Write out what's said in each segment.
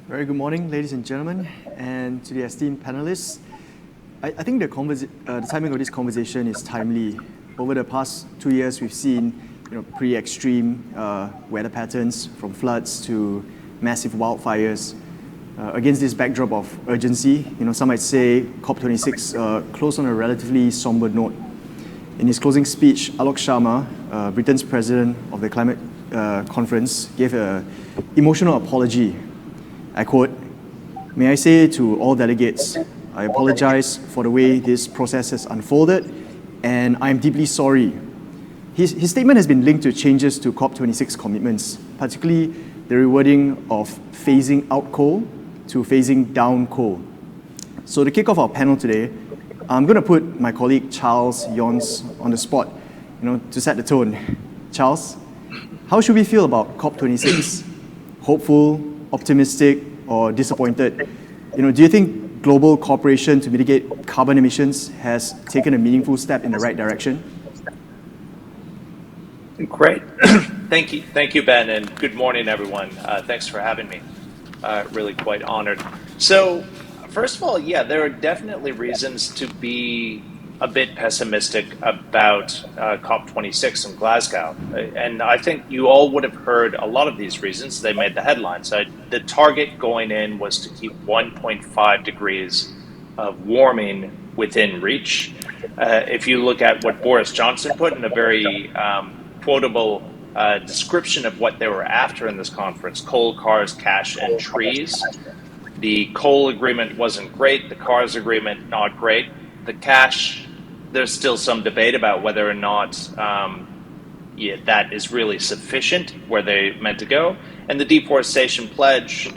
Very good morning, ladies and gentlemen, and to the esteemed panelists. I think the timing of this conversation is timely. Over the past 2 years, we've seen pretty extreme weather patterns, from floods to massive wildfires. Against this backdrop of urgency, some might say COP26 closed on a relatively somber note. In his closing speech, Alok Sharma, Britain's president of the climate conference, gave an emotional apology. I quote, "May I say to all delegates, I apologize for the way this process has unfolded, and I am deeply sorry." His statement has been linked to changes to COP26 commitments, particularly the rewording of phasing out coal to phasing down coal. So to kick off our panel today, I'm going to put my colleague Charles Yons on the spot, to set the tone. Charles, how should we feel about COP26? Hopeful, optimistic, or disappointed? Do you think global cooperation to mitigate carbon emissions has taken a meaningful step in the right direction? Great. Thank you, Ben, and good morning, everyone. Thanks for having me. Really quite honored. So, first of all, yeah, there are definitely reasons to be a bit pessimistic about COP26 in Glasgow. And I think you all would have heard a lot of these reasons. They made the headlines. The target going in was to keep 1.5 degrees of warming within reach. If you look at what Boris Johnson put in a very quotable description of what they were after in this conference: coal, cars, cash, and trees. The coal agreement wasn't great. The cars agreement, not great. The cash, there's still some debate about whether or not that is really sufficient where they meant to go. And the deforestation pledge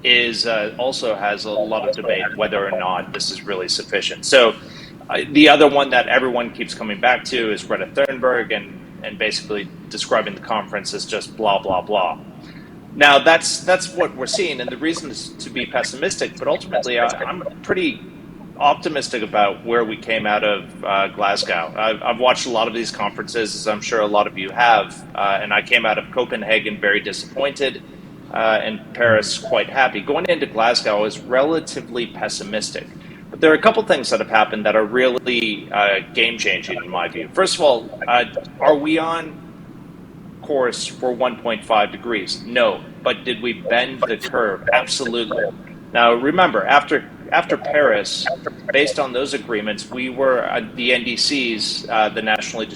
is also has a lot of debate whether or not this is really sufficient. So the other one that everyone keeps coming back to is Greta Thunberg and basically describing the conference as just blah, blah, blah. Now, that's what we're seeing, and the reason is to be pessimistic, but ultimately I'm pretty optimistic about where we came out of Glasgow. I've watched a lot of these conferences, as I'm sure a lot of you have, and I came out of Copenhagen very disappointed, and Paris quite happy. Going into Glasgow, I was relatively pessimistic. But there are a couple things that have happened that are really game-changing in my view. First of all, are we on course for 1.5 degrees? No. But did we bend the curve? Absolutely. Now, remember, after Paris, based on those agreements, we were the NDCs, the nationally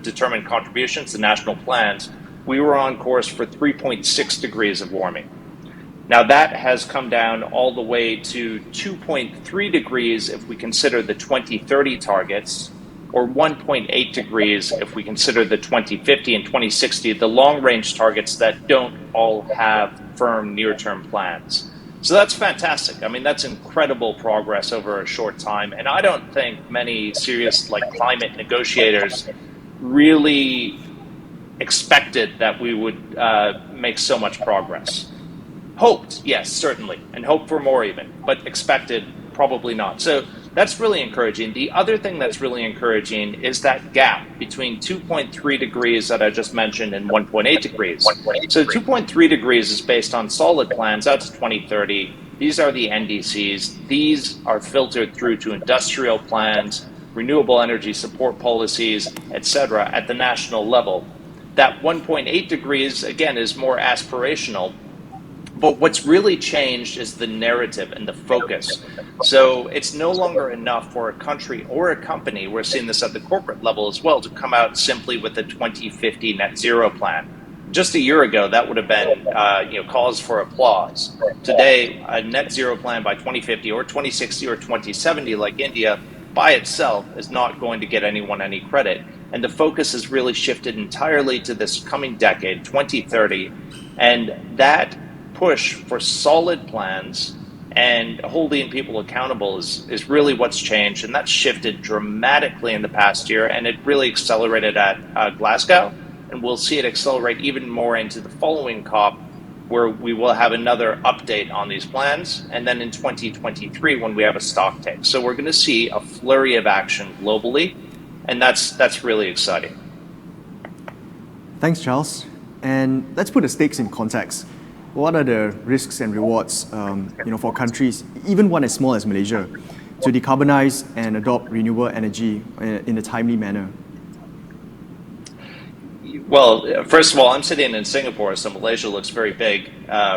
determined contributions, the national plans, we were on course for 3.6 degrees of warming. Now that has come down all the way to 2.3 degrees if we consider the 2030 targets, or 1.8 degrees if we consider the 2050 and 2060, the long-range targets that don't all have firm near-term plans. So that's fantastic. I mean, that's incredible progress over a short time. And I don't think many serious climate negotiators really expected that we would make so much progress. Hoped, yes, certainly, and hoped for more even, but expected, probably not. So that's really encouraging. The other thing that's really encouraging is that gap between 2.3 degrees that I just mentioned and 1.8 degrees. So 2.3 degrees is based on solid plans out to 2030. These are the NDCs. These are filtered through to industrial plans, renewable energy support policies, etc. at the national level. That 1.8 degrees, again, is more aspirational. But what's really changed is the narrative and the focus. So it's no longer enough for a country or a company, we're seeing this at the corporate level as well, to come out simply with a 2050 net zero plan. Just a year ago, that would have been cause for applause. Today, a net zero plan by 2050 or 2060 or 2070 like India by itself is not going to get anyone any credit. And the focus has really shifted entirely to this coming decade, 2030, and that push for solid plans and holding people accountable is really what's changed, and that's shifted dramatically in the past year, and it really accelerated at Glasgow, and we'll see it accelerate even more into the following COP, where we will have another update on these plans, and then in 2023 when we have a stock take. So we're going to see a flurry of action globally, and that's really exciting. Thanks, Charles. And let's put the stakes in context. what are the risks and rewards, for countries, even one as small as Malaysia, to decarbonize and adopt renewable energy in a timely manner? Well, first of all, I'm sitting in Singapore, so Malaysia looks very big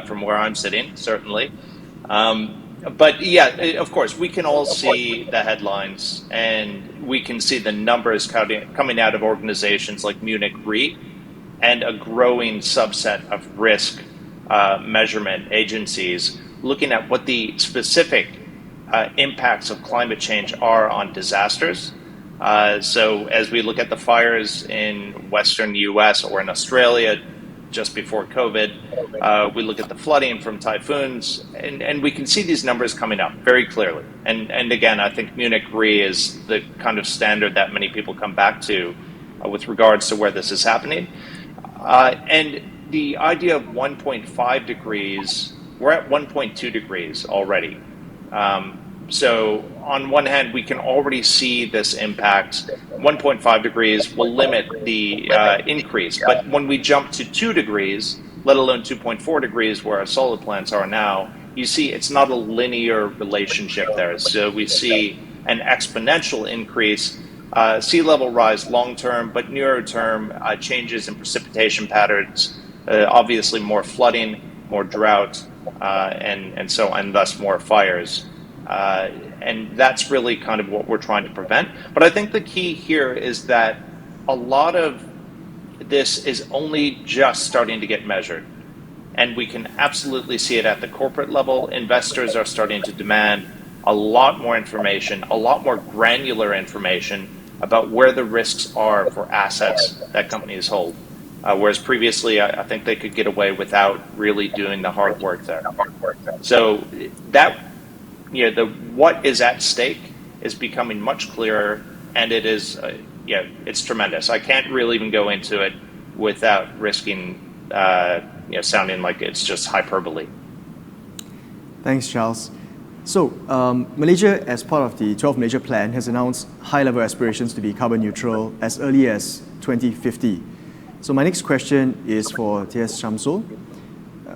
from where I'm sitting, certainly. But yeah, of course, we can all see the headlines and we can see the numbers coming out of organizations like Munich Re and a growing subset of risk measurement agencies looking at what the specific impacts of climate change are on disasters. So as we look at the fires in Western US or in Australia just before COVID, we look at the flooding from typhoons, and we can see these numbers coming up very clearly. And again, I think Munich Re is the kind of standard that many people come back to with regards to where this is happening. And the idea of 1.5 degrees, we're at 1.2 degrees already. So on one hand, we can already see this impact. 1.5 degrees will limit the increase. But when we jump to 2 degrees, let alone 2.4 degrees where our solar plants are now, you see it's not a linear relationship there. So we see an exponential increase, sea level rise long term, but nearer term changes in precipitation patterns, obviously more flooding, more drought, and thus more fires. And that's really kind of what we're trying to prevent. But I think the key here is that a lot of this is only just starting to get measured. And we can absolutely see it at the corporate level. Investors are starting to demand a lot more information, a lot more granular information about where the risks are for assets that companies hold. Whereas previously, I think they could get away without really doing the hard work there. So that, what is at stake is becoming much clearer, and it is, it's tremendous. I can't really even go into it without risking, sounding like it's just hyperbole. Thanks, Charles. So, Malaysia, as part of the 12 Malaysia Plan, has announced high-level aspirations to be carbon neutral as early as 2050. So my next question is for T.S. Shamsul.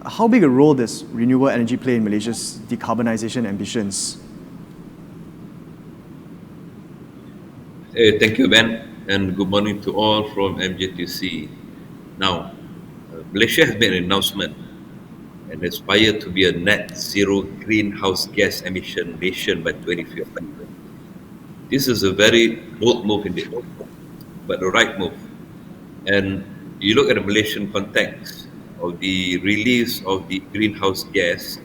How big a role does renewable energy play in Malaysia's decarbonisation ambitions? Thank you, Ben, and good morning to all from MJTC. Now, Malaysia has made an announcement and aspire to be a net zero greenhouse gas emission nation by 2050. This is a very bold move indeed, but the right move. And you look at the Malaysian context of the release of the greenhouse gas,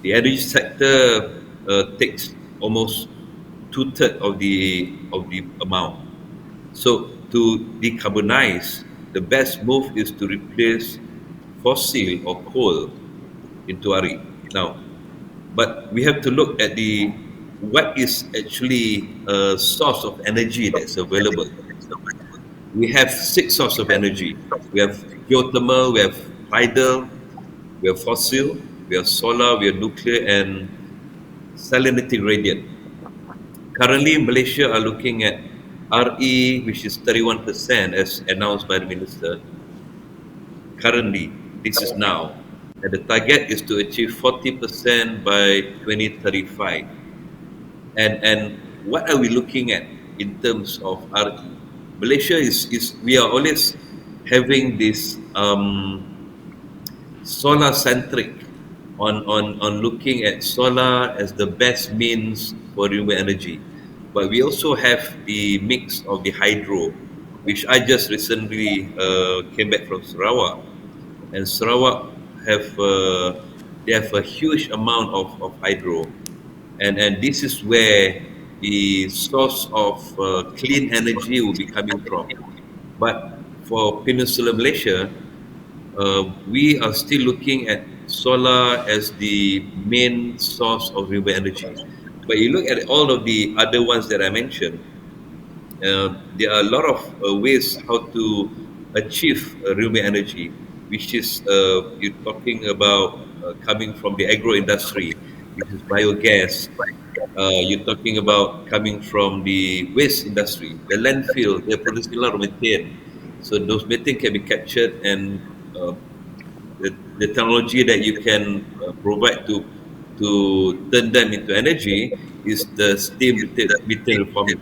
the energy sector takes almost 2/3 of the amount. So to decarbonize, the best move is to replace fossil or coal into RE. Now, but we have to look at what is actually a source of energy that's available. We have 6 sources of energy. We have geothermal, we have tidal, we have fossil, we have solar, we have nuclear, and salinity gradient. Currently, Malaysia are looking at RE, which is 31%, as announced by the minister. Currently, this is now, and the target is to achieve 40% by 2035. And what are we looking at in terms of RE? Malaysia we are always having this solar centric on looking at solar as the best means for renewable energy, but we also have the mix of the hydro, which I just recently came back from Sarawak, and Sarawak they have a huge amount of hydro, and this is where the source of clean energy will be coming from. But for Peninsular Malaysia, we are still looking at solar as the main source of renewable energy. But you look at all of the other ones that I mentioned, there are a lot of ways how to achieve renewable energy, which is you're talking about coming from the agro industry, which is biogas. You're talking about coming from the waste industry, the landfill. They're producing a lot of methane, so those methane can be captured and the technology that you can provide to turn them into energy is the steam methane reforming.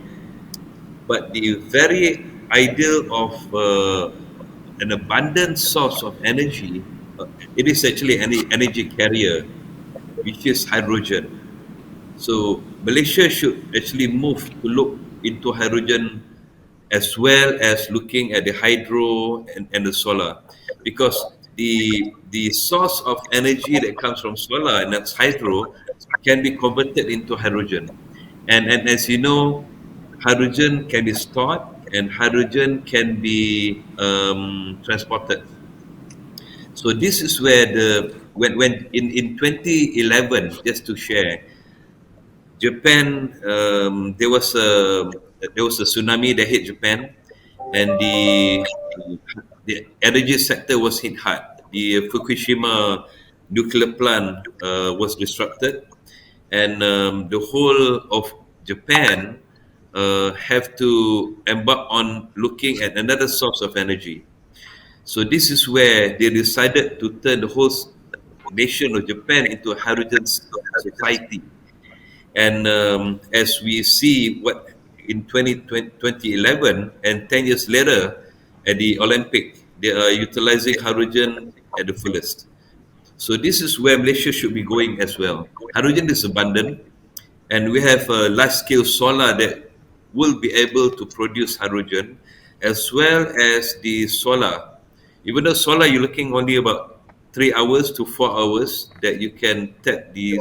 But the very ideal of an abundant source of energy, it is actually an energy carrier, which is hydrogen. So Malaysia should actually move to look into hydrogen as well as looking at the hydro and the solar, because the source of energy that comes from solar and that's hydro can be converted into hydrogen, and as you know, hydrogen can be stored and hydrogen can be transported. So this is where when in 2011, just to share, Japan, there was a tsunami that hit Japan, and the energy sector was hit hard. The Fukushima nuclear plant was disrupted, and the whole of Japan have to embark on looking at another source of energy. So this is where they decided to turn the whole nation of Japan into a hydrogen society. And as we see what in 2011 and 10 years later at the Olympic, they are utilizing hydrogen at the fullest. So this is where Malaysia should be going as well. Hydrogen is abundant, and we have a large-scale solar that will be able to produce hydrogen, as well as the solar. Even though solar, you're looking only about 3 hours to 4 hours that you can tap the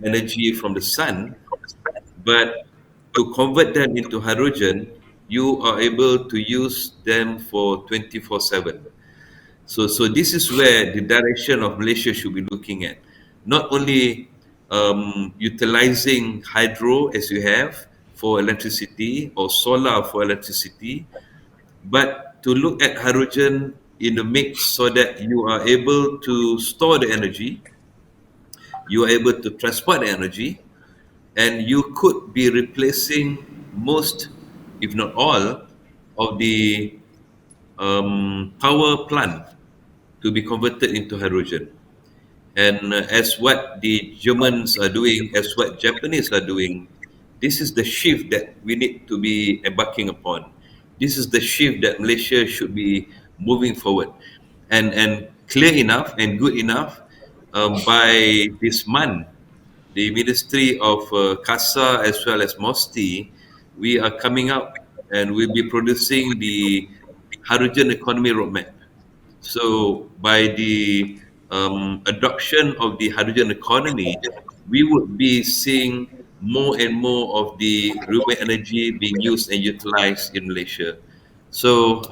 energy from the sun, but to convert them into hydrogen, you are able to use them for 24/7. So this is where the direction of Malaysia should be looking at. Not only utilizing hydro as you have for electricity or solar for electricity, but to look at hydrogen in the mix so that you are able to store the energy, you are able to transport the energy, and you could be replacing most, if not all, of the power plant to be converted into hydrogen. And as what the Germans are doing, as what Japanese are doing, this is the shift that we need to be embarking upon. This is the shift that Malaysia should be moving forward. And clear enough and good enough, by this month, the Ministry of CASA as well as MOSTI, we are coming up and we'll be producing the hydrogen economy roadmap. So by the adoption of the hydrogen economy, we would be seeing more and more of the renewable energy being used and utilized in Malaysia. So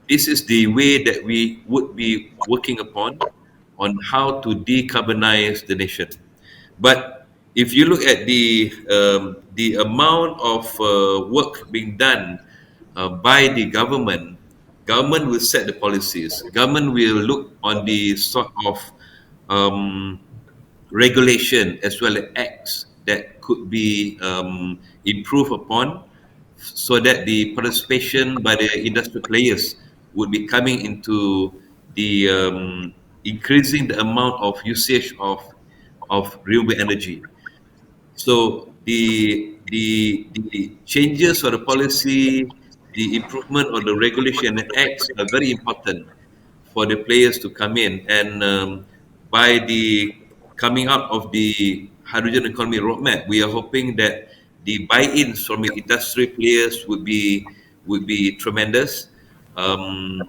this is the way that we would be working upon on how to decarbonize the nation. But if you look at the amount of work being done by the government, government will set the policies. Government will look on the sort of um, regulation as well as acts that could be improved upon, so that the participation by the industry players would be coming into the increasing the amount of usage of renewable energy. So the changes of the policy, the improvement of the regulation and acts are very important for the players to come in. And by the coming out of the hydrogen economy roadmap, we are hoping that the buy-ins from the industry players would be tremendous. Um,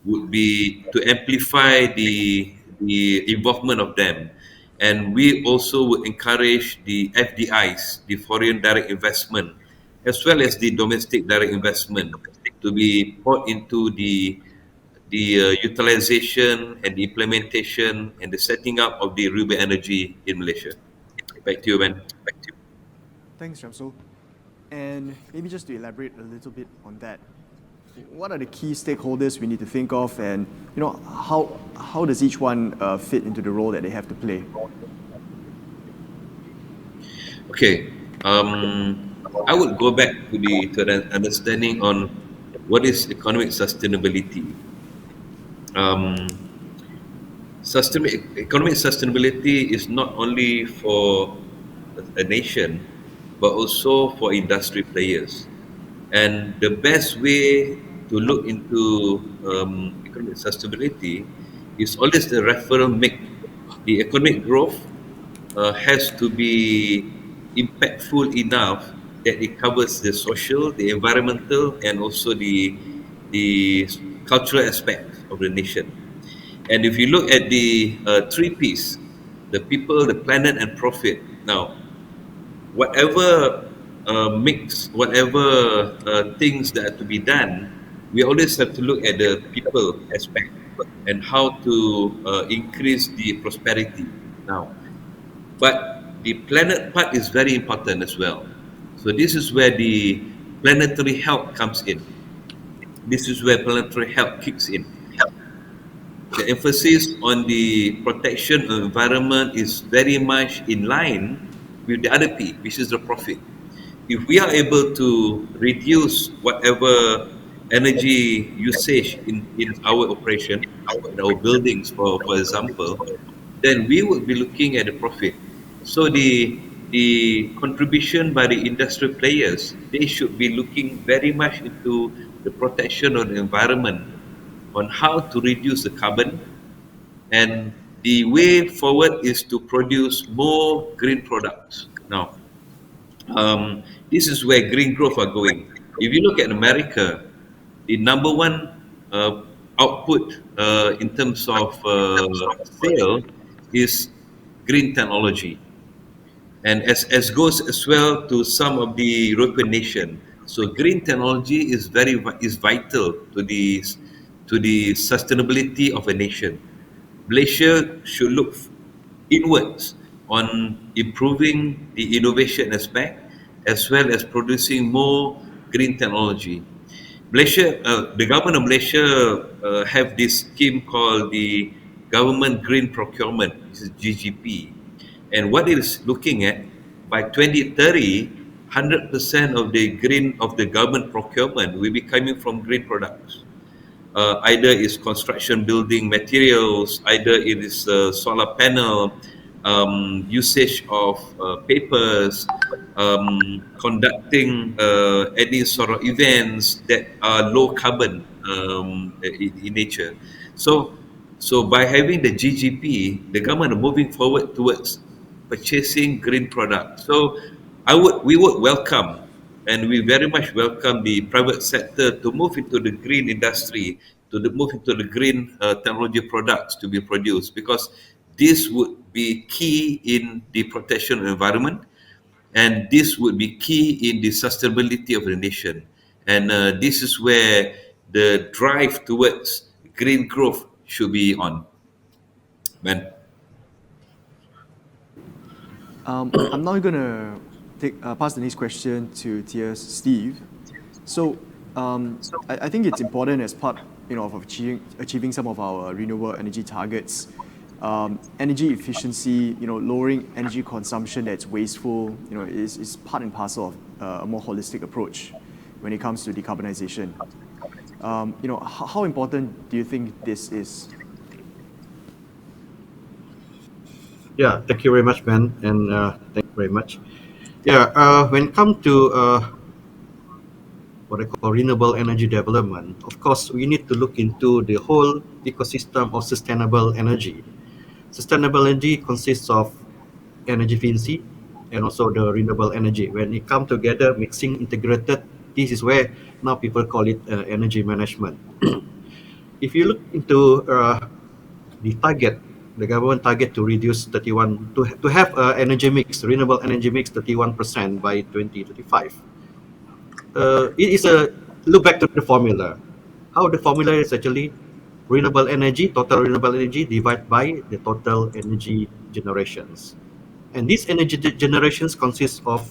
would be to amplify the involvement of them. And we also would encourage the FDIs, the foreign direct investment, as well as the domestic direct investment to be poured into the utilization and the implementation and the setting up of the renewable energy in Malaysia. Back to you, Ben. Thanks, Shamsul. And maybe just to elaborate a little bit on that, what are the key stakeholders we need to think of, and how does each one fit into the role that they have to play? Okay. I would go back to the understanding on what is economic sustainability. um, economic sustainability is not only for a nation, but also for industry players. And the best way to look into economic sustainability is always the referral make. The economic growth has to be impactful enough that it covers the social, the environmental, and also the cultural aspects of the nation. And if you look at the three P's, the people, the planet, and profit. Now, whatever whatever things that are to be done, we always have to look at the people aspect and how to increase the prosperity. Now, but the planet part is very important as well. So this is where the planetary health comes in. This is where planetary health kicks in. The emphasis on the protection of environment is very much in line with the other P, which is the profit. If we are able to reduce whatever energy usage in our operation, in our buildings, for example, then we would be looking at the profit. So the contribution by the industry players, they should be looking very much into the protection of the environment, on how to reduce the carbon, and the way forward is to produce more green products. Now, this is where green growth are going. If you look at America, the number one uh, output in terms of sale is green technology, and as goes as well to some of the European nation. So green technology is is vital to the sustainability of a nation. Malaysia should look inwards on improving the innovation aspect, as well as producing more green technology. Malaysia, the government of Malaysia have this scheme called the Government Green Procurement, which is GGP. And what it is looking at, by 2030, 100% of the government procurement will be coming from green products. Either it's construction building materials, either it is solar panel, usage of papers, conducting any sort of events that are low carbon in nature. So, so by having the GGP, the government are moving forward towards purchasing green products. So we would welcome, and we very much welcome the private sector to move into the green industry, move into the green technology products to be produced, because this would be key in the protection of the environment, and this would be key in the sustainability of the nation. And this is where the drive towards green growth should be on. Man. I'm now going to pass the next question to TS Steve. So I think it's important as part of achieving some of our renewable energy targets. Energy efficiency, lowering energy consumption that's wasteful, is part and parcel of a more holistic approach when it comes to decarbonization. How important do you think this is? Yeah, thank you very much, Ben, and thank you very much. Yeah, when it comes to what I call renewable energy development, of course, we need to look into the whole ecosystem of sustainable energy. Sustainable energy consists of energy efficiency and also the renewable energy. When it come together, mixing, integrated, this is where now people call it energy management. If you look into the target, the government target to reduce 31 to have energy mix, renewable energy mix 31% by 2035. It is a look back to the formula. How the formula is actually renewable energy, total renewable energy divided by the total energy generations. And these energy generations consist of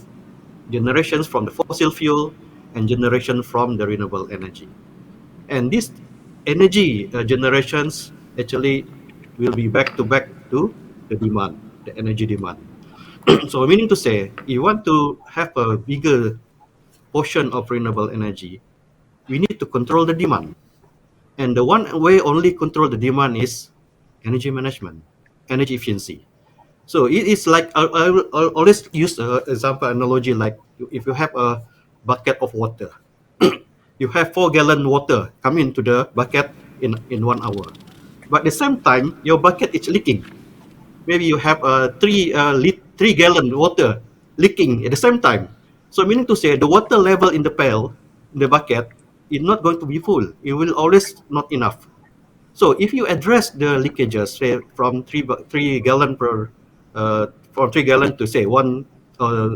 generations from the fossil fuel and generation from the renewable energy. And these energy generations actually will be back to the demand, the energy demand. So meaning to say, if you want to have a bigger portion of renewable energy, we need to control the demand. And the one way only control the demand is energy management, energy efficiency. So it is like I'll always use an example analogy like if you have a bucket of water, you have 4 gallon water come into the bucket in 1 hour. But at the same time, your bucket is leaking. Maybe you have a 3 gallon water leaking at the same time. So meaning to say the water level in the pail, in the bucket, is not going to be full. It will always not enough. So if you address the leakages, say from 3 gallon per from 3 gallon to say 1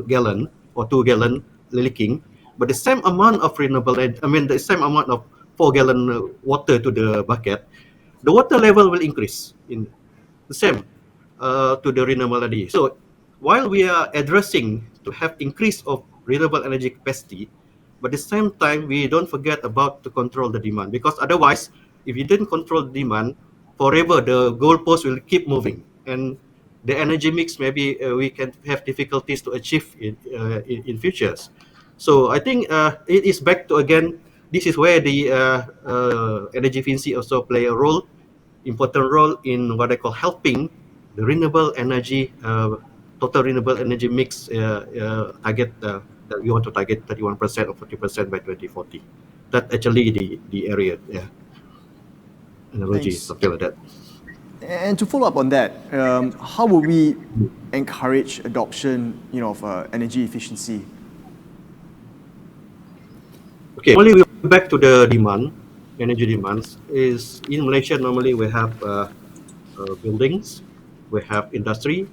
gallon or 2 gallon leaking, but the same amount of the same amount of 4 gallon water to the bucket, the water level will increase in the same to the renewable energy. So while we are addressing to have increase of renewable energy capacity, but at the same time we don't forget about to control the demand, because otherwise, if you didn't control the demand, forever the goalpost will keep moving, and the energy mix maybe we can have difficulties to achieve in futures. So I think it is back to again. This is where the energy efficiency also play a role, important role in what I call helping the renewable energy, total renewable energy mix target that we want to target 31% or 40% by 2040. That actually the area, yeah, analogy, Thanks. something like that. And to follow up on that, how will we encourage adoption, of energy efficiency? Okay, normally we back to the demand, energy demands. Is in Malaysia normally we have buildings, we have industry,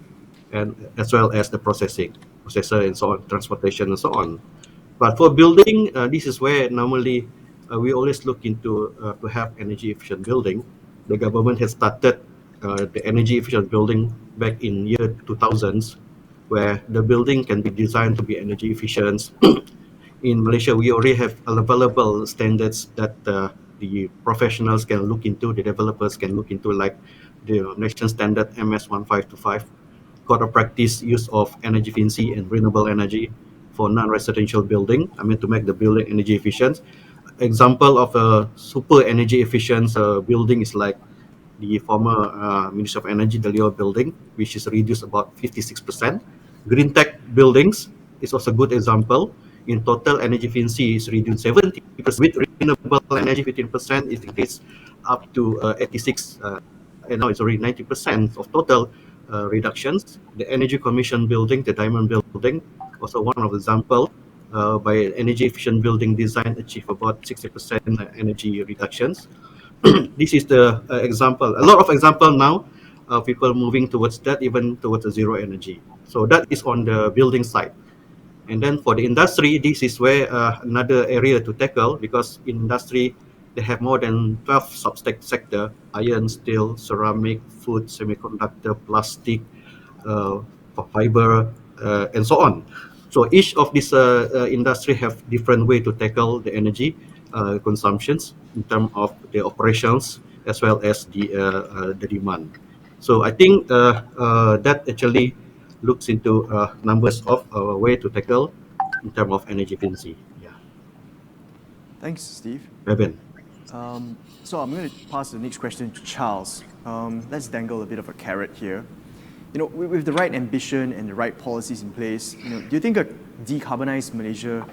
and as well as the processor and so on, transportation and so on. But for building, this is where normally we always look into to have energy efficient building. The government has started the energy efficient building back in year 2000s, where the building can be designed to be energy efficient. In Malaysia, we already have available standards that the professionals can look into, the developers can look into, like the nation standard MS 1525, code of practice use of energy efficiency and renewable energy for non-residential building. I mean, to make the building energy efficient. Example of a super energy efficient building is like the former Ministry of Energy, the Leo building, which is reduced about 56%. Green tech buildings is also a good example. In total, energy efficiency is reduced 70%. With renewable energy, 15% is increased up to 86, and now it's already 90% of total reductions. The Energy Commission building, the Diamond building, also one of the example by energy efficient building design achieve about 60% energy reductions. This is the example. A lot of example now, people moving towards that, even towards the zero energy. So that is on the building side. And then for the industry, this is where another area to tackle, because in industry, they have more than 12 sector: iron, steel, ceramic, food, semiconductor, plastic, fiber, and so on. So each of these industry have different way to tackle the energy consumptions in terms of the operations as well as the demand. So I think that actually looks into numbers of way to tackle in terms of energy efficiency. Yeah, Thanks, Steve. Beben. So I'm going to pass the next question to Charles. Let's dangle a bit of a carrot here. With the right ambition and the right policies in place, do you think a decarbonized Malaysia,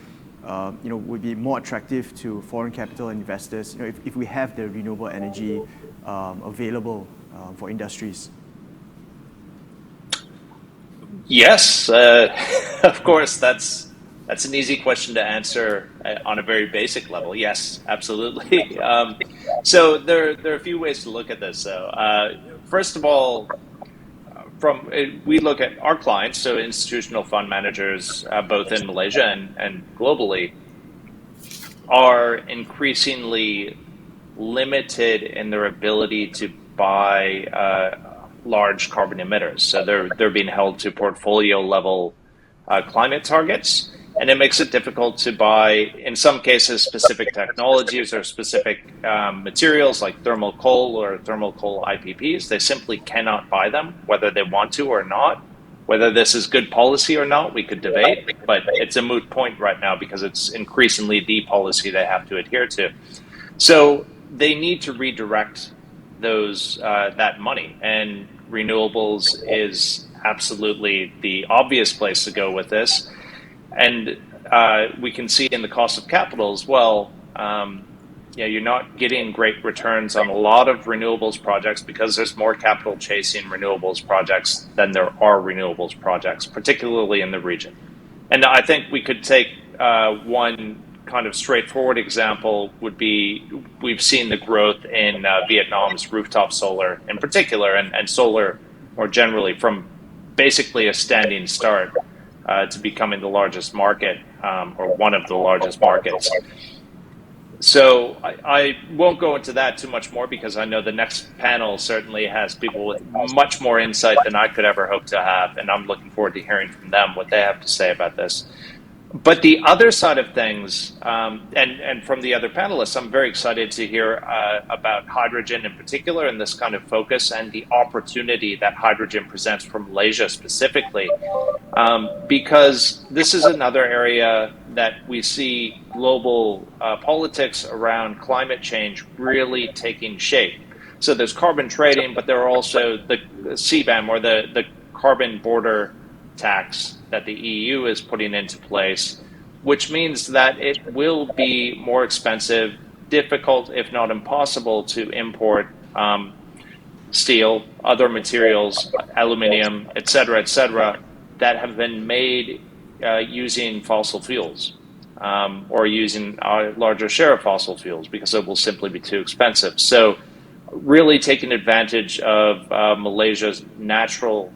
would be more attractive to foreign capital investors, if we have the renewable energy available for industries? Yes, of course. That's an easy question to answer on a very basic level. Yes, absolutely. So there are a few ways to look at this. So first of all, we look at our clients, so institutional fund managers, both in Malaysia and globally, are increasingly limited in their ability to buy large carbon emitters. So they're being held to portfolio level climate targets, and it makes it difficult to buy, in some cases, specific technologies or specific materials like thermal coal or thermal coal IPPs. They simply cannot buy them, whether they want to or not. Whether this is good policy or not, we could debate, but it's a moot point right now because it's increasingly the policy they have to adhere to. So they need to redirect those that money, and renewables is absolutely the obvious place to go with this. And we can see in the cost of capital as well. Yeah, you're not getting great returns on a lot of renewables projects because there's more capital chasing renewables projects than there are renewables projects, particularly in the region. And I think we could take one kind of straightforward example would be we've seen the growth in Vietnam's rooftop solar in particular, and solar more generally, from basically a standing start to becoming the largest market, or one of the largest markets. So I won't go into that too much more because I know the next panel certainly has people with much more insight than I could ever hope to have, and I'm looking forward to hearing from them what they have to say about this. But the other side of things, and from the other panelists, I'm very excited to hear about hydrogen in particular and this kind of focus and the opportunity that hydrogen presents for Malaysia specifically, because this is another area that we see global politics around climate change really taking shape. So there's carbon trading, but there are also the CBAM, or the carbon border tax that the EU is putting into place, which means that it will be more expensive, difficult, if not impossible, to import steel, other materials, aluminium, et cetera, that have been made using fossil fuels, or using a larger share of fossil fuels, because it will simply be too expensive. So really taking advantage of Malaysia's natural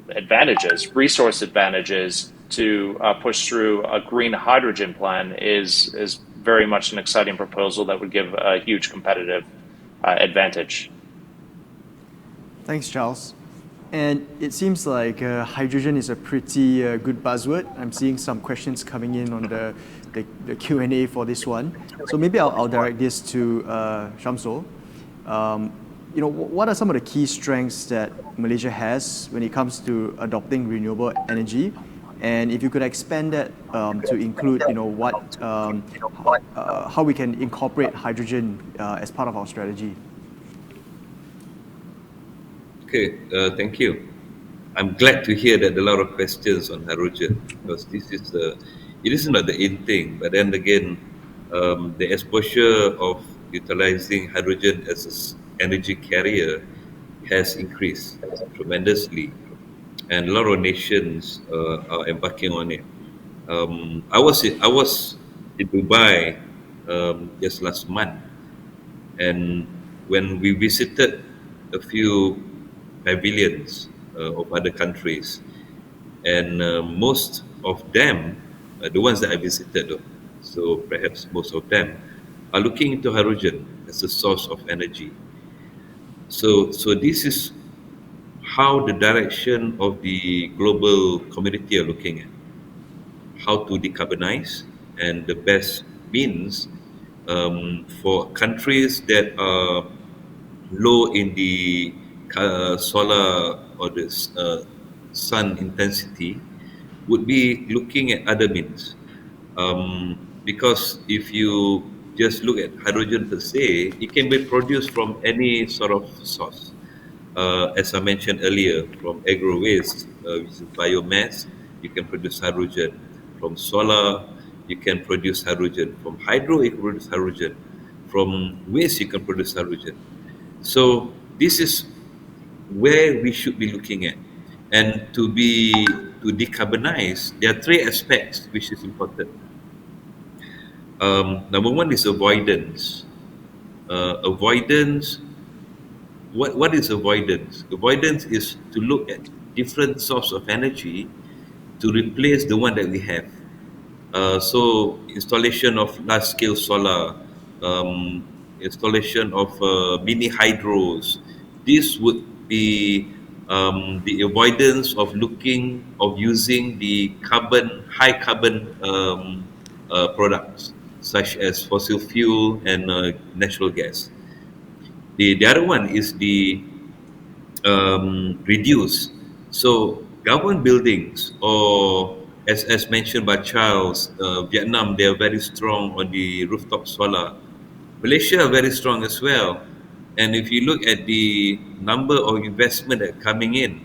advantages, resource advantages, to push through a green hydrogen plan is very much an exciting proposal that would give a huge competitive advantage. Thanks, Charles. And it seems like hydrogen is a pretty good buzzword. I'm seeing some questions coming in on the Q&A for this one. So maybe I'll direct this to Shamsul. What are some of the key strengths that Malaysia has when it comes to adopting renewable energy? And if you could expand that to include, how we can incorporate hydrogen as part of our strategy. Okay, thank you. I'm glad to hear that there are a lot of questions on hydrogen, because this is it is not the in thing, but then again, the exposure of utilizing hydrogen as an energy carrier has increased tremendously, and a lot of nations are embarking on it. I was in Dubai just last month, and when we visited a few pavilions of other countries, and most of them, the ones that I visited, so perhaps most of them, are looking into hydrogen as a source of energy. So this is how the direction of the global community are looking at how to decarbonize, and the best means for countries that are low in the solar or the sun intensity would be looking at other means. Because if you just look at hydrogen per se, it can be produced from any sort of source. As I mentioned earlier, from agro waste, which is biomass, you can produce hydrogen. From solar, you can produce hydrogen. From hydro, you can produce hydrogen. From waste, you can produce hydrogen. So this is where we should be looking at. And to decarbonize, there are three aspects which is important. Number one is avoidance. Avoidance. What is avoidance? Avoidance is to look at different sources of energy to replace the one that we have. So installation of large-scale solar, installation of mini hydros. This would be the avoidance of using the high carbon products such as fossil fuel and natural gas. The other one is the reduce. So government buildings, or as mentioned by Charles, Vietnam, they are very strong on the rooftop solar. Malaysia are very strong as well. And if you look at the number of investment that coming in,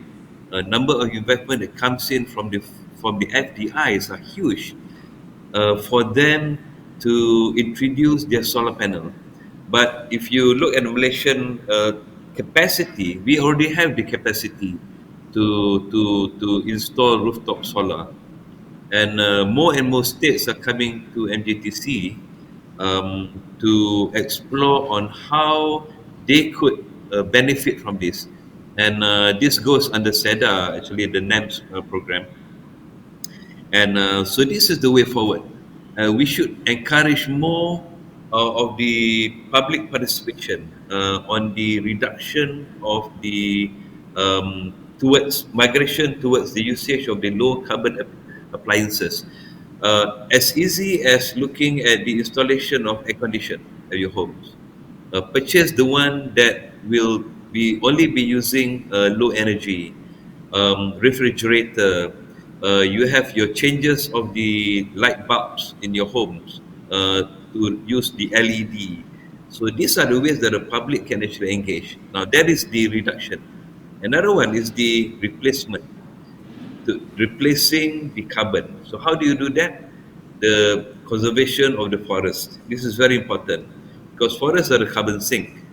number of investment that comes in from the FDIs are huge for them to introduce their solar panel. But if you look at the Malaysian capacity, we already have the capacity to install rooftop solar, and more states are coming to MJTC to explore on how they could benefit from this. And this goes under SEDA, actually the NAMS program. And so this is the way forward. We should encourage more of the public participation on the reduction of the towards migration towards the usage of the low carbon appliances. As easy as looking at the installation of air condition at your homes. Purchase the one that will be only be using low energy refrigerator. You have your changes of the light bulbs in your homes to use the LED. So these are the ways that the public can actually engage. Now that is the reduction. Another one is the replacement, replacing the carbon. So how do you do that? The conservation of the forest. This is very important because forests are the carbon sink.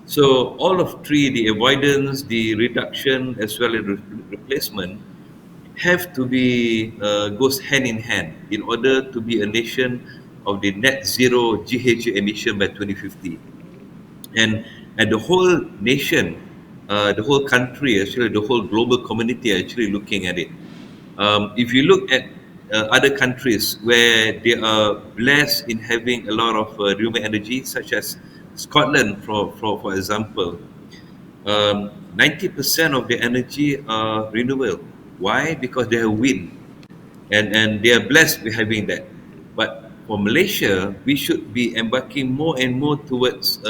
So all of three, the avoidance, the reduction, as well as replacement, have to be goes hand in hand in order to be a nation of the net zero GHG emission by 2050. And the whole nation, the whole country, actually the whole global community are actually looking at it. If you look at other countries where they are blessed in having a lot of renewable energy, such as Scotland, for example, 90% of the energy are renewable. Why? Because they have wind, and they are blessed with having that. But for Malaysia, we should be embarking more and more towards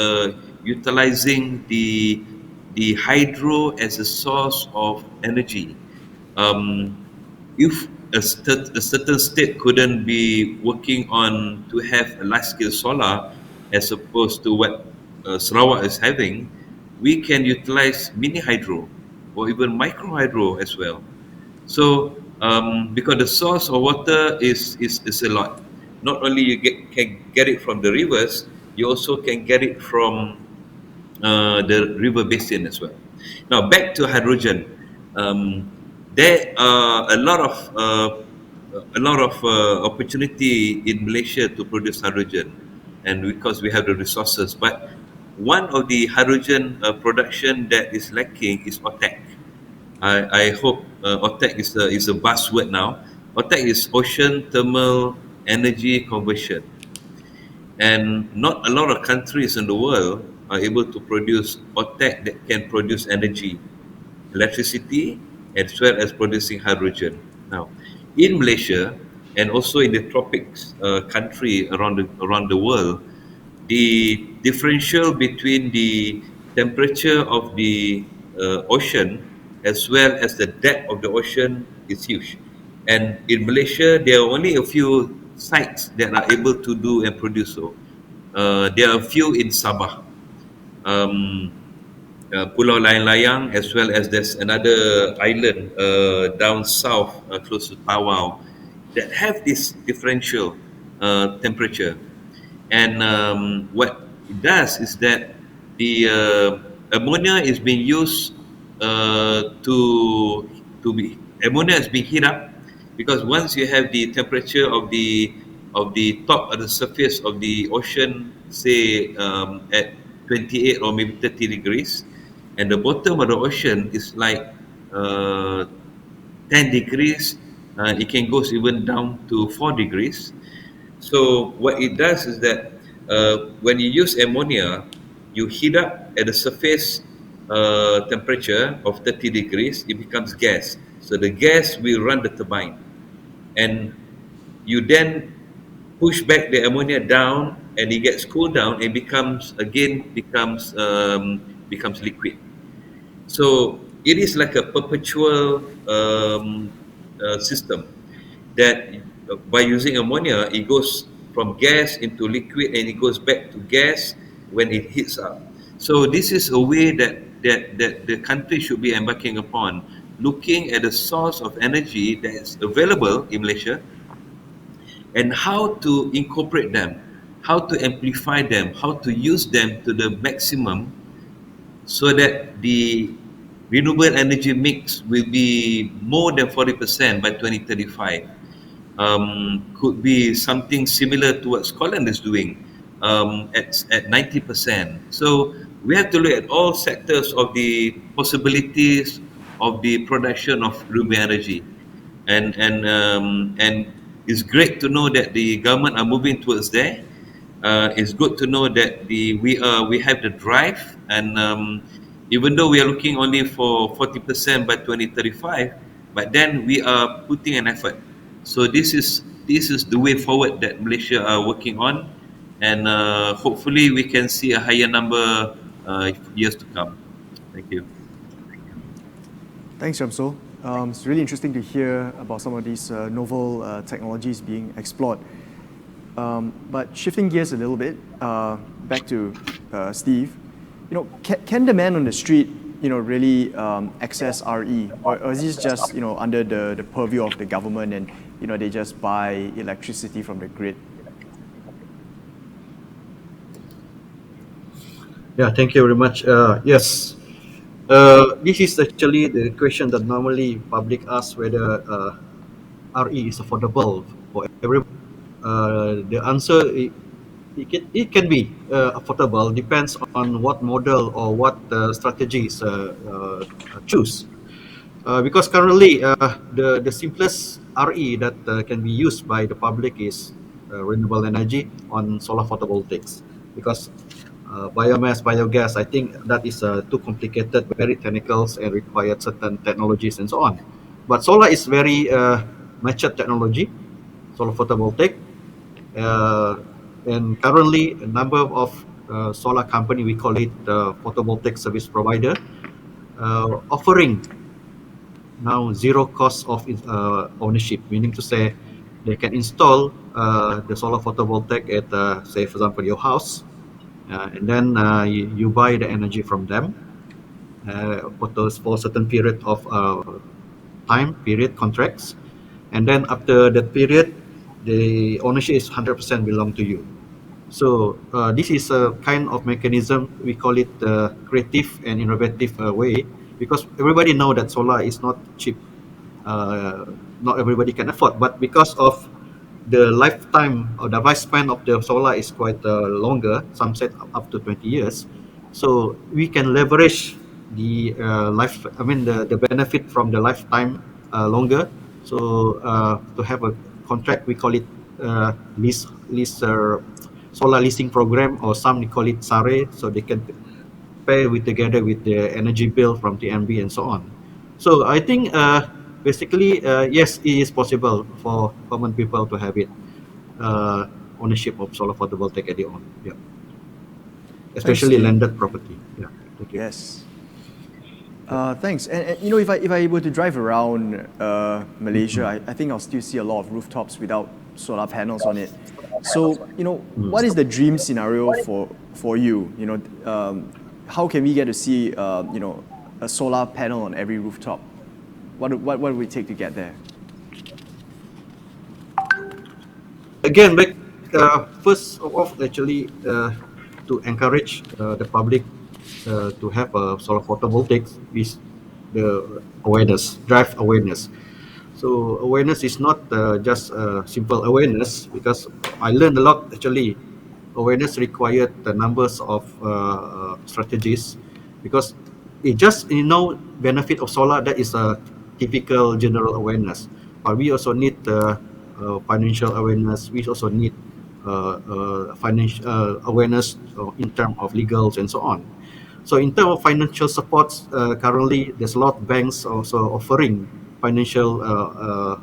utilizing the hydro as a source of energy. Um, if a certain state couldn't be working on to have a large scale solar as opposed to what Sarawak is having, we can utilize mini hydro or even micro hydro as well. So because the source of water is a lot. Not only can get it from the rivers, you also can get it from the river basin as well. Now back to hydrogen. Um, there are a lot of opportunity in Malaysia to produce hydrogen, and because we have the resources. But one of the hydrogen production that is lacking is OTEC. I hope OTEC is a buzzword now. OTEC is Ocean Thermal Energy Conversion, and not a lot of countries in the world are able to produce OTEC that can produce energy, electricity, as well as producing hydrogen. Now, in Malaysia and also in the tropics country around the world, the differential between the temperature of the ocean as well as the depth of the ocean is huge. And in Malaysia, there are only a few sites that are able to do and produce so. There are a few in Sabah, um, Pulau Layang-Layang, as well as there's another island down south close to Tawau that have this differential temperature. And what it does is that the ammonia is being used to be ammonia is being heat up because once you have the temperature of the top of the surface of the ocean, say at 28 or maybe 30 degrees, and the bottom of the ocean is like uh, 10 degrees, it can go even down to 4 degrees. So what it does is that when you use ammonia, you heat up at the surface temperature of 30 degrees, it becomes gas. So the gas will run the turbine, and you then push back the ammonia down, and it gets cooled down and becomes liquid. So it is like a perpetual system that by using ammonia, it goes from gas into liquid and it goes back to gas when it heats up. So this is a way that the country should be embarking upon, looking at the source of energy that is available in Malaysia and how to incorporate them, how to amplify them, how to use them to the maximum so that the renewable energy mix will be more than 40% by 2035. Could be something similar to what Scotland is doing at 90%. So we have to look at all sectors of the possibilities of the production of renewable energy, and it's great to know that the government are moving towards there. It's good to know that we have the drive, and even though we are looking only for 40% by 2035, but then we are putting an effort. So this is the way forward that Malaysia are working on, and hopefully we can see a higher number years to come. Thank you. Thanks, Shamsul. It's really interesting to hear about some of these novel technologies being explored. But shifting gears a little bit, back to Steve. Can the man on the street, really access RE, or is this just, under the purview of the government, and they just buy electricity from the grid? Yeah, thank you very much. Yes, this is actually the question that normally public asks whether RE is affordable for everyone. The answer, it can be affordable, depends on what model or what strategies choose. Because currently, the simplest RE that can be used by the public is renewable energy on solar photovoltaics. Because biomass, biogas, I think that is too complicated, very technical, and required certain technologies and so on. But solar is very matured technology, solar photovoltaic. And currently, a number of solar company, we call it photovoltaic service provider, offering now zero cost of ownership, meaning to say they can install the solar photovoltaic at, say, for example, your house, and then you buy the energy from them for a certain period of time period contracts, and then after that period, the ownership is 100% belong to you. So this is a kind of mechanism, we call it creative and innovative way, because everybody know that solar is not cheap. Not everybody can afford, but because of the lifetime or the lifespan of the solar is quite longer, some said up to 20 years. So we can leverage the the benefit from the lifetime longer. So to have a contract, we call it lease solar leasing program, or some call it SARE, so they can pay together with the energy bill from TNB and so on. So I think basically, yes, it is possible for common people to have it, ownership of solar photovoltaic at their own. Yeah, especially Steve. landed property. Yeah, thank you. Yes. Thanks. And if I were to drive around Malaysia, I think I'll still see a lot of rooftops without solar panels on it. So, what is the dream scenario for you? How can we get to see a solar panel on every rooftop? What would it take to get there? Again, first of all, actually, to encourage the public to have a solar photovoltaics is the awareness, drive awareness. So awareness is not just simple awareness, because I learned a lot actually. Awareness required the numbers of strategies, because it just benefit of solar, that is a typical general awareness. But we also need financial awareness. We also need financial awareness in terms of legals and so on. So in terms of financial supports, currently there's a lot of banks also offering financial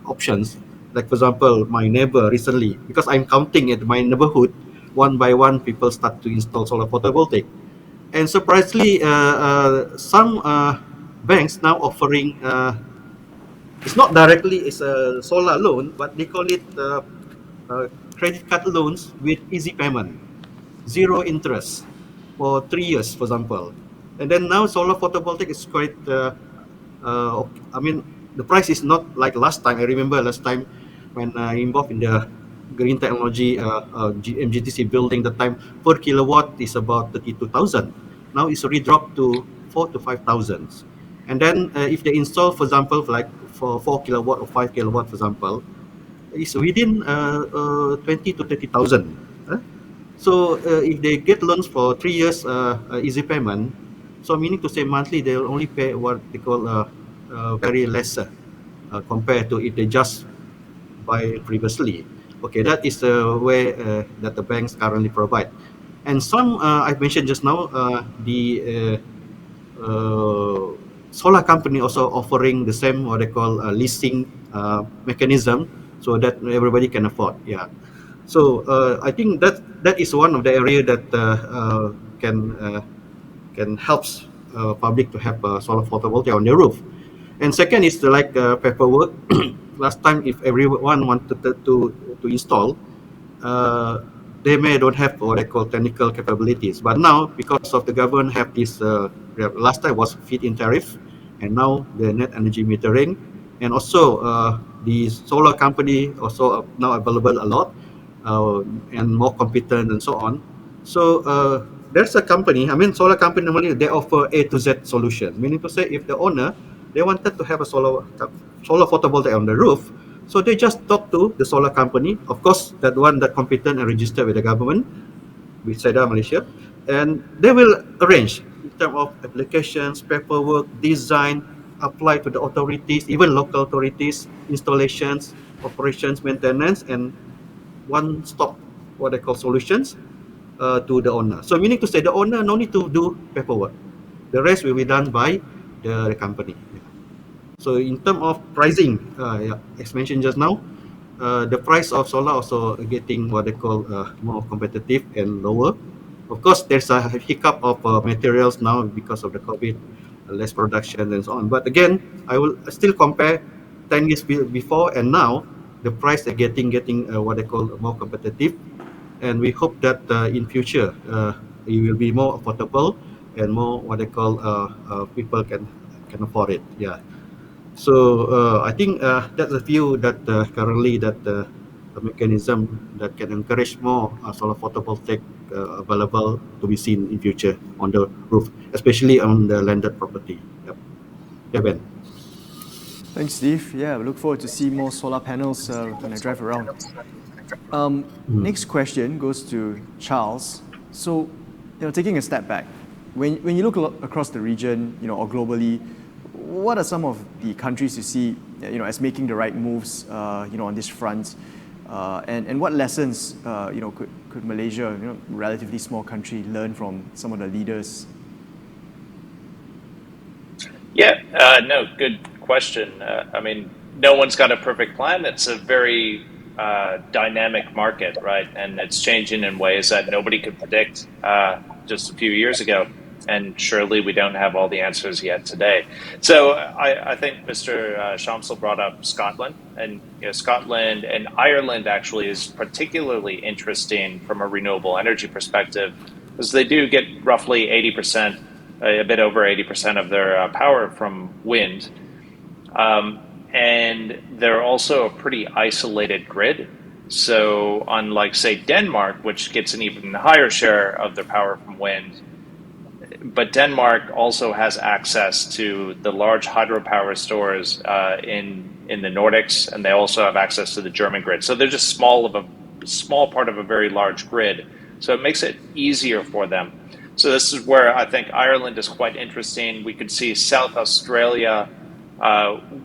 options. Like for example, my neighbor recently, because I'm counting at my neighborhood, one by one people start to install solar photovoltaic. And surprisingly, some banks now offering, it's not directly it's a solar loan, but they call it credit card loans with easy payment, zero interest. for 3 years, for example. And then now solar photovoltaic is quite, I mean, the price is not like last time. I remember last time when involved in the green technology MGTC building, the time per kilowatt is about 32,000. Now it's already dropped to 4 to 5,000. And then if they install, for example, like for 4 kilowatt or 5 kilowatt, for example, it's within 20 to 30,000. So if they get loans for 3 years, easy payment, so meaning to say monthly they'll only pay what they call very lesser compared to if they just buy previously. Okay, that is the way that the banks currently provide. And some I've mentioned just now, the solar company also offering the same what they call leasing mechanism, so that everybody can afford. Yeah. So I think that is one of the area that can helps public to have solar photovoltaic on their roof. And second is the like paperwork. Last time, if everyone wanted to install, uh, they may don't have what I call technical capabilities. But now, because of the government have this, last time was feed-in tariff, and now the net energy metering, and also the solar company also now available a lot, and more competent and so on. So there's a company. I mean, solar company normally they offer A to Z solution. Meaning to say, if the owner they wanted to have a solar photovoltaic on the roof, so they just talk to the solar company, of course, that one that competent and registered with the government, with SEDA Malaysia, and they will arrange in terms of applications, paperwork, design, apply to the authorities, even local authorities, installations, operations, maintenance, and one-stop what they call solutions to the owner. So meaning to say the owner no need to do paperwork. The rest will be done by the company. So in terms of pricing, yeah, as mentioned just now, the price of solar also getting what they call more competitive and lower. Of course, there's a hiccup of materials now because of the COVID, less production and so on. But again, I will still compare 10 years before and now, the price are getting what they call more competitive. And we hope that in future, it will be more affordable and more what they call people can afford it. Yeah. So I think that's a few that currently that the mechanism that can encourage more solar photovoltaic available to be seen in future on the roof, especially on the landed property. Yep. Yeah, Ben. Thanks, Steve. Yeah, we look forward to see more solar panels when I drive around. Next question goes to Charles. So, taking a step back, when you look across the region, or globally, what are some of the countries you see, as making the right moves, on this front, and what lessons, could Malaysia, relatively small country, learn from some of the leaders? Yeah, no, good question. I mean, no one's got a perfect plan. It's a very dynamic market, right? And it's changing in ways that nobody could predict just a few years ago. And surely we don't have all the answers yet today. So I think Mr. Shamsel brought up Scotland, and Scotland and Ireland actually is particularly interesting from a renewable energy perspective, because they do get roughly 80%, a bit over 80% of their power from wind. And they're also a pretty isolated grid. So unlike, say, Denmark, which gets an even higher share of their power from wind, but Denmark also has access to the large hydropower stores in the Nordics, and they also have access to the German grid. So they're just small part of a very large grid. So it makes it easier for them. So this is where I think Ireland is quite interesting. We could see South Australia,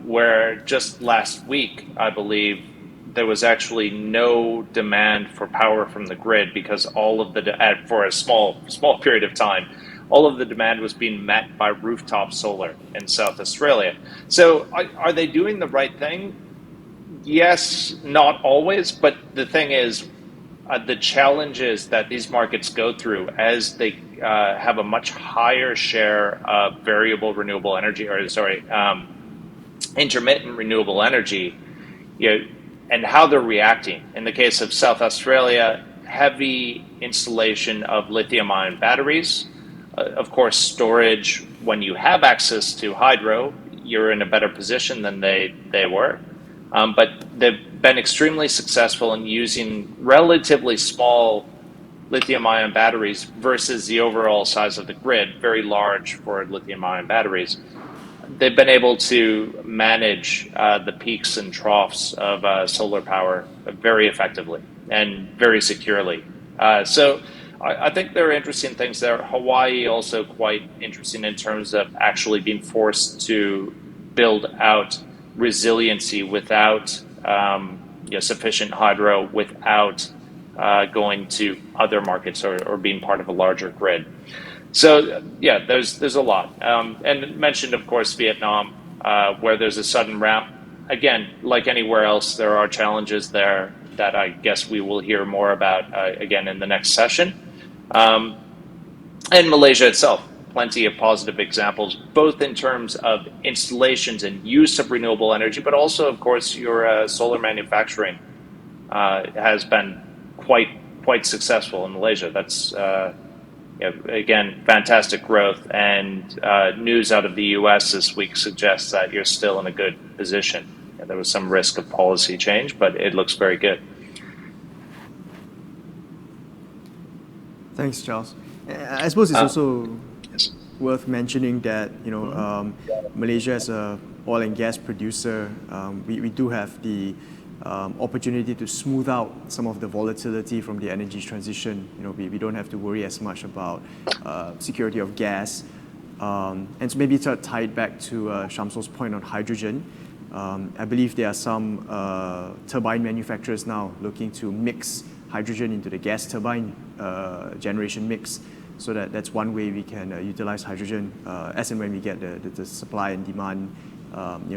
where just last week, I believe, there was actually no demand for power from the grid because all of for a small period of time, all of the demand was being met by rooftop solar in South Australia. So are they doing the right thing? Yes, not always. But the thing is, the challenges that these markets go through as they have a much higher share of variable renewable energy, intermittent renewable energy, and how they're reacting. In the case of South Australia, heavy installation of lithium-ion batteries. Of course, storage, when you have access to hydro, you're in a better position than they were. But they've been extremely successful in using relatively small lithium-ion batteries versus the overall size of the grid, very large for lithium-ion batteries. They've been able to manage the peaks and troughs of solar power very effectively and very securely. So I think there are interesting things there. Hawaii also quite interesting in terms of actually being forced to build out resiliency without sufficient hydro, without going to other markets or being part of a larger grid. So yeah, there's a lot. And mentioned, of course, Vietnam, where there's a sudden ramp. Again, like anywhere else, there are challenges there that I guess we will hear more about again in the next session. And Malaysia itself, plenty of positive examples, both in terms of installations and use of renewable energy, but also, of course, your solar manufacturing has been quite successful in Malaysia. That's again, fantastic growth, and news out of the U.S. this week suggests that you're still in a good position. There was some risk of policy change, but it looks very good. Thanks, Charles. I suppose it's also worth mentioning that Malaysia as a oil and gas producer, we do have the opportunity to smooth out some of the volatility from the energy transition. We don't have to worry as much about security of gas. And so maybe to tie it back to Shamsul's point on hydrogen, I believe there are some turbine manufacturers now looking to mix hydrogen into the gas turbine generation mix. So that's one way we can utilize hydrogen as and when we get the supply and demand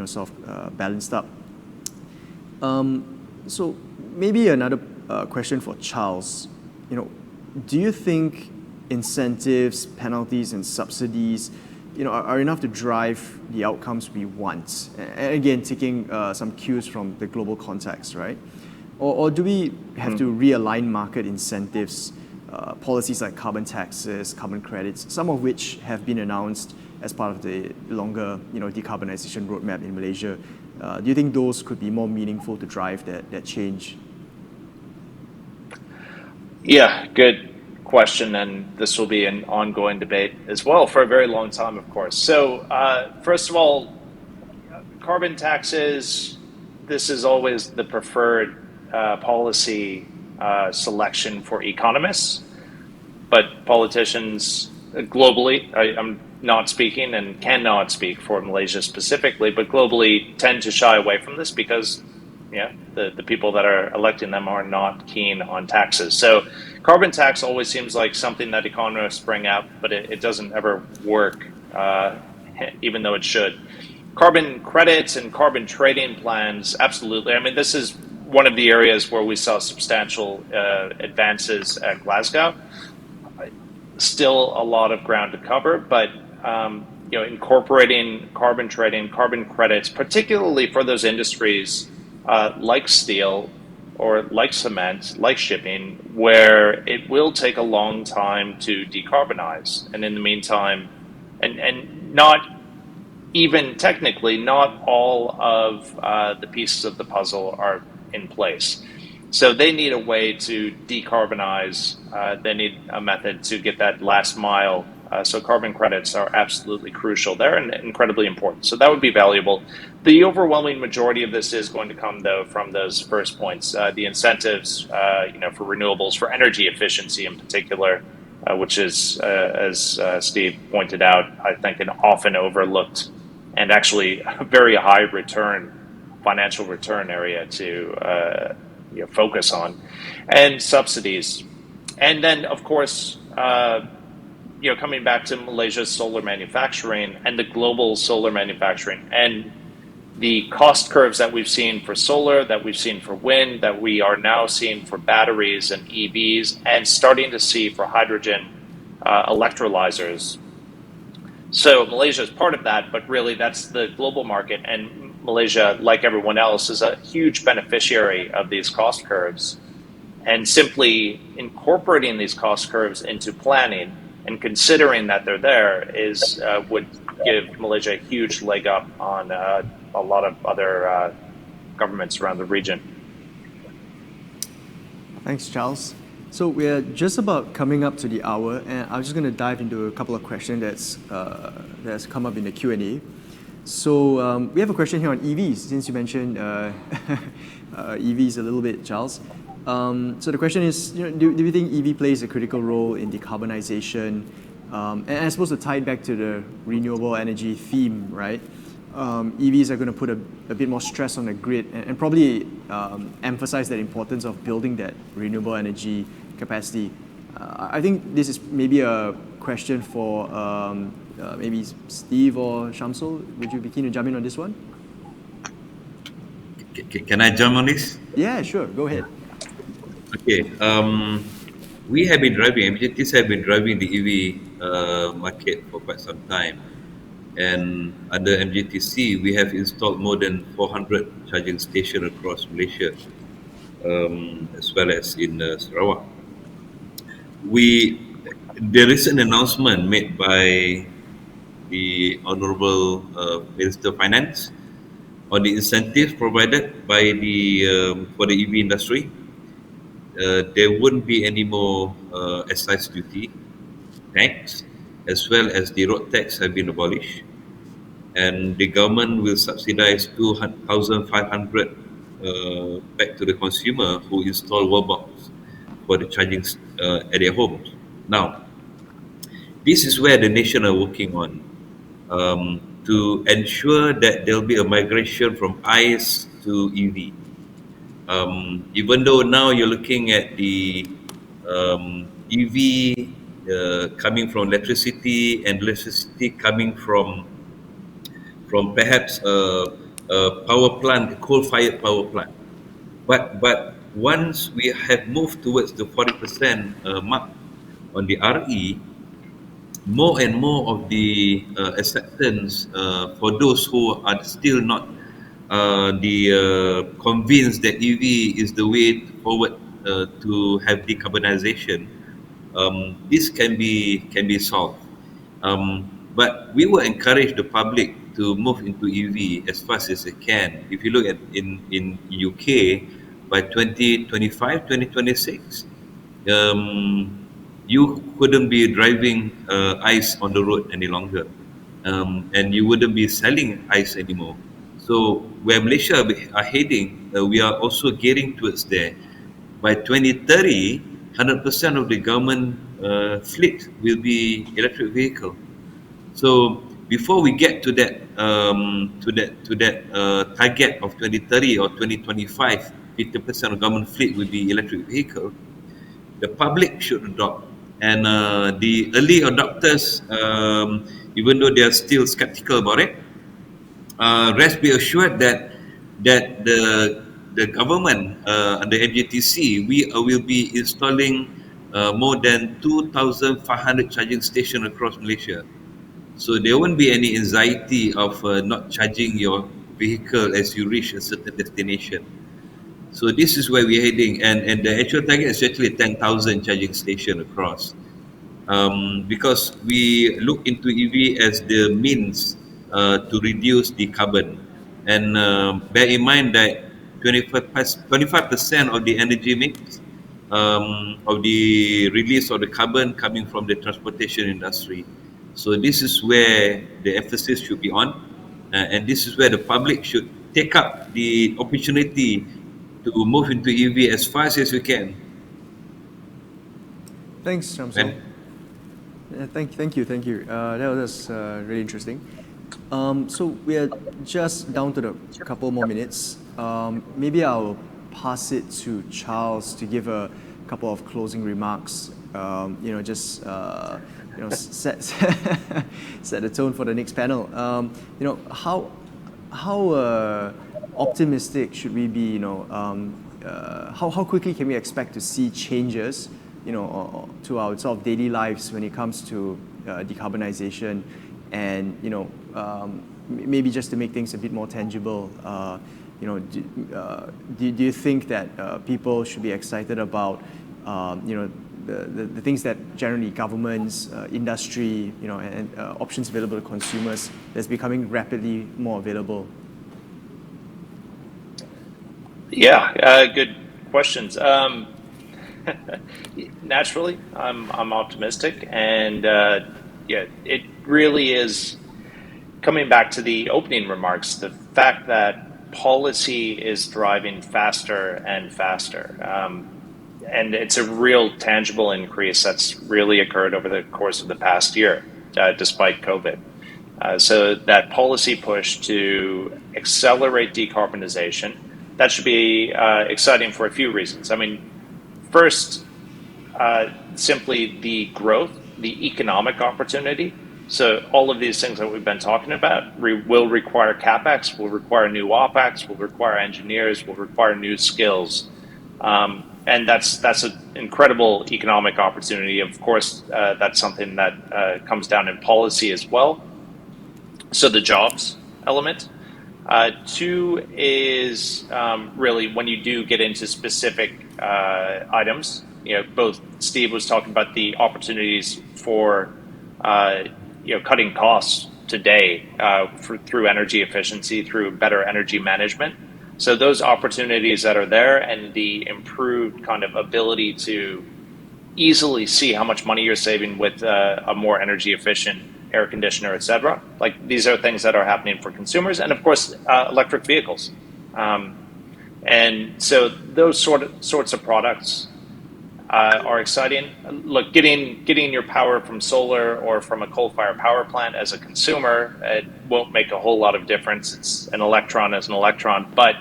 sort of balanced up. So maybe another question for Charles. Do you think incentives, penalties, and subsidies, are enough to drive the outcomes we want? And again, taking some cues from the global context, right? Or do we have to realign market incentives, policies like carbon taxes, carbon credits, some of which have been announced as part of the longer, decarbonization roadmap in Malaysia? Do you think those could be more meaningful to drive that change? Yeah, good question, and this will be an ongoing debate as well for a very long time, of course. So, first of all, carbon taxes, this is always the preferred policy selection for economists, but politicians globally, I'm not speaking and cannot speak for Malaysia specifically, but globally tend to shy away from this because the people that are electing them are not keen on taxes. So carbon tax always seems like something that economists bring up, but it doesn't ever work, even though it should. Carbon credits and carbon trading plans, absolutely. I mean, this is one of the areas where we saw substantial advances at Glasgow. Still a lot of ground to cover, but incorporating carbon trading, carbon credits, particularly for those industries like steel or like cement, like shipping, where it will take a long time to decarbonize. And in the meantime, and not even technically, not all of the pieces of the puzzle are in place. So they need a way to decarbonize. They need a method to get that last mile. So carbon credits are absolutely crucial there and incredibly important. So that would be valuable. The overwhelming majority of this is going to come, though, from those first points. The incentives, for renewables, for energy efficiency in particular, which is, as Steve pointed out, I think an often overlooked and actually a very high return, financial return area to focus on, and subsidies. And then, of course, coming back to Malaysia's solar manufacturing and the global solar manufacturing and the cost curves that we've seen for solar, that we've seen for wind, that we are now seeing for batteries and EVs, and starting to see for hydrogen electrolyzers. So Malaysia is part of that, but really that's the global market, and Malaysia, like everyone else, is a huge beneficiary of these cost curves. And simply incorporating these cost curves into planning and considering that they're there would give Malaysia a huge leg up on a lot of other governments around the region. Thanks, Charles. So we're just about coming up to the hour, and I'm just going to dive into a couple of questions that's come up in the Q&A. So we have a question here on EVs, since you mentioned EVs a little bit, Charles. So the question is, do you think EV plays a critical role in decarbonization? And I suppose to tie it back to the renewable energy theme, right? EVs are going to put a bit more stress on the grid and probably emphasize that importance of building that renewable energy capacity. I think this is maybe a question for maybe Steve or Shamsul. Would you be keen to jump in on this one? Can I jump on this? Yeah, sure. Go ahead. Okay. We have been driving, MJTs have been driving the EV market for quite some time. And under MJTC, we have installed more than 400 charging stations across Malaysia, as well as in Sarawak. The recent announcement made by the Honourable Minister of Finance on the incentives provided by for the EV industry, there wouldn't be any more excise duty tax, as well as the road tax have been abolished, and the government will subsidize 2,500 back to the consumer who install wallbox for the charging at their homes. Now, this is where the nation are working on to ensure that there will be a migration from ICE to EV. Even though now you're looking at the EV coming from electricity and electricity coming from perhaps a power plant, coal-fired power plant. But once we have moved towards the 40% mark on the RE, more and more of the acceptance for those who are still not convinced that EV is the way forward to have decarbonization, this can be solved. But we will encourage the public to move into EV as fast as they can. If you look at in UK, by 2025, 2026, you couldn't be driving ICE on the road any longer, and you wouldn't be selling ICE anymore. So where Malaysia are heading, we are also getting towards there. By 2030, 100% of the government fleet will be electric vehicle. So before we get to that target of 2030 or 2025, 50% of government fleet will be electric vehicle. The public should adopt, and the early adopters, even though they are still skeptical about it, rest be assured that the government and the MJTC, we will be installing more than 2,500 charging stations across Malaysia. So there won't be any anxiety of not charging your vehicle as you reach a certain destination. So this is where we're heading, and the actual target is actually 10,000 charging stations across. Because we look into EV as the means to reduce the carbon. And bear in mind that 25% of the energy mix of the release of the carbon coming from the transportation industry. So this is where the emphasis should be on, and this is where the public should take up the opportunity to move into EV as fast as we can. Thanks, Shamsul. Thank you. That was really interesting. So we are just down to a couple more minutes. Maybe I'll pass it to Charles to give a couple of closing remarks. Set the tone for the next panel. How optimistic should we be? How quickly can we expect to see changes, to our sort of daily lives when it comes to decarbonization, and maybe just to make things a bit more tangible. do you think that people should be excited about the things that generally governments, industry, and options available to consumers that's becoming rapidly more available? Yeah, good questions. Naturally, I'm optimistic, and yeah, it really is coming back to the opening remarks. The fact that policy is driving faster and faster, and it's a real tangible increase that's really occurred over the course of the past year, despite COVID. So that policy push to accelerate decarbonization, that should be exciting for a few reasons. I mean, first, simply the growth, the economic opportunity. So all of these things that we've been talking about will require CapEx, will require new OpEx, will require engineers, will require new skills. And that's an incredible economic opportunity. Of course, that's something that comes down in policy as well. So the jobs element. Two is really when you do get into specific items. Both Steve was talking about the opportunities for cutting costs today through energy efficiency, through better energy management. So those opportunities that are there and the improved kind of ability to easily see how much money you're saving with a more energy efficient air conditioner, et cetera. Like these are things that are happening for consumers, and of course, electric vehicles. And so those sorts of products are exciting. Look, getting your power from solar or from a coal-fired power plant as a consumer, it won't make a whole lot of difference. It's an electron as an electron, but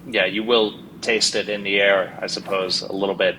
yeah, you will taste it in the air, I suppose, a little bit.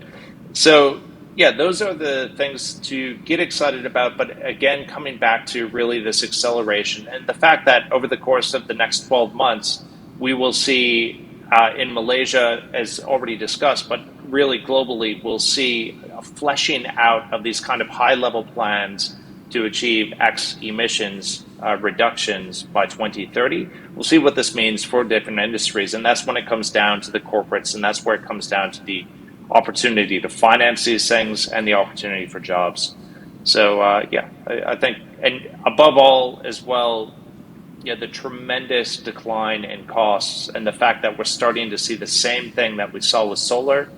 So yeah, those are the things to get excited about. But again, coming back to really this acceleration and the fact that over the course of the next 12 months, we will see in Malaysia, as already discussed, but really globally, we'll see a fleshing out of these kind of high-level plans to achieve X emissions reductions by 2030. We'll see what this means for different industries. And that's when it comes down to the corporates, and that's where it comes down to the opportunity to finance these things and the opportunity for jobs. So yeah, I think, and above all as well, the tremendous decline in costs and the fact that we're starting to see the same thing that we saw with solar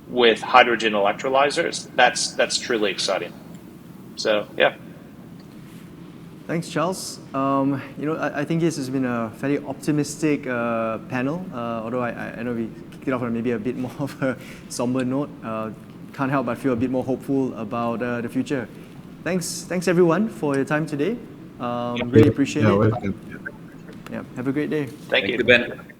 with hydrogen electrolyzers, that's truly exciting. So yeah. Thanks, Charles. I think this has been a fairly optimistic panel, although I know we kicked it off on maybe a bit more of a somber note. Can't help but feel a bit more hopeful about the future. Thanks everyone for your time today. Really appreciate it. Welcome. Yeah, have a great day. Thank you, Ben.